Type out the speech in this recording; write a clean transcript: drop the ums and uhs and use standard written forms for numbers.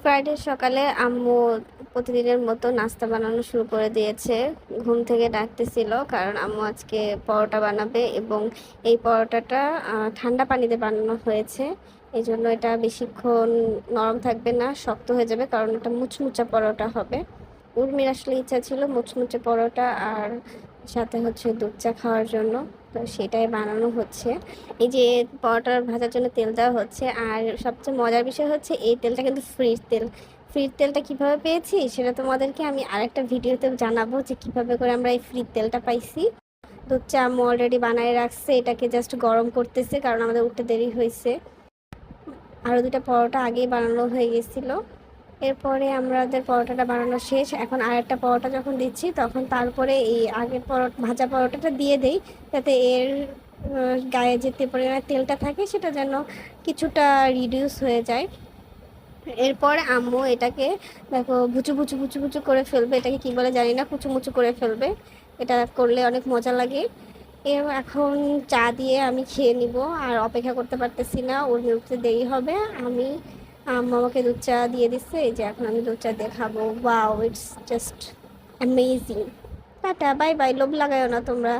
Friday সকালে আম্মু প্রতিদিনের মতো নাস্তা বানানো শুরু করে দিয়েছে। ঘুম থেকে ডাকতেছিল কারণ আম্মু আজকে পরোটা বানাবে এবং এই পরোটাটা ঠান্ডা পানিতে বানানো হয়েছে। এই জন্য এটা বেশিক্ষণ নরম থাকবে না, শক্ত হয়ে যাবে, কারণ এটা মুচমুচা পরোটা হবে। উর্মির আসলে ইচ্ছা ছিল মুচমুচে পরোটা আর সাথে হচ্ছে দুধ চা খাওয়ার জন্য, তো সেটাই বানানো হচ্ছে। এই যে পরোটা ভাজার জন্য তেল দেওয়া হচ্ছে, আর সবচেয়ে মজার বিষয় হচ্ছে এই তেলটা কিন্তু ফ্রিজ তেল। ফ্রিজ তেলটা কিভাবে পেয়েছি সেটা তোমাদেরকে আমি আরেকটা ভিডিওতে জানাবো যে কিভাবে করে আমরা এই ফ্রিজ তেলটা পাইছি। দুধ চা আম্মু অলরেডি বানায় রাখছে, এটাকে জাস্ট গরম করতেছে কারণ আমাদের উঠতে দেরি হয়েছে। আরও দুটা পরোটা আগেই বানানো হয়ে গেছিলো। এরপরে আমাদের পরোটাটা বানানো শেষ, এখন আরেকটা পরোটা যখন দিচ্ছি তখন তারপরে এই আগের ভাজা পরোটাটা দিয়ে দেই, যাতে এর গায়ে যে পরিমাণে তেলটা থাকে সেটা যেন কিছুটা রিডিউস হয়ে যায়। এরপর আম্মু এটাকে দেখো ভুচু ভুচু ভুচু ভুচু করে ফেলবে, এটাকে কি বলে জানি না, কুচুমুচু করে ফেলবে। এটা করলে অনেক মজা লাগে। এখন চা দিয়ে আমি খেয়ে নিব, আর অপেক্ষা করতে পারতেছি না, ওর উঠতে দেরি হবে। আমি আম্মু আমাকে দুধ চা দিয়ে দিচ্ছে, এই যে এখন আমি দুধ চা দিয়ে খাবো। Wow, it's just amazing. Tata, bye bye, লোভ লাগায়ও না তোমরা।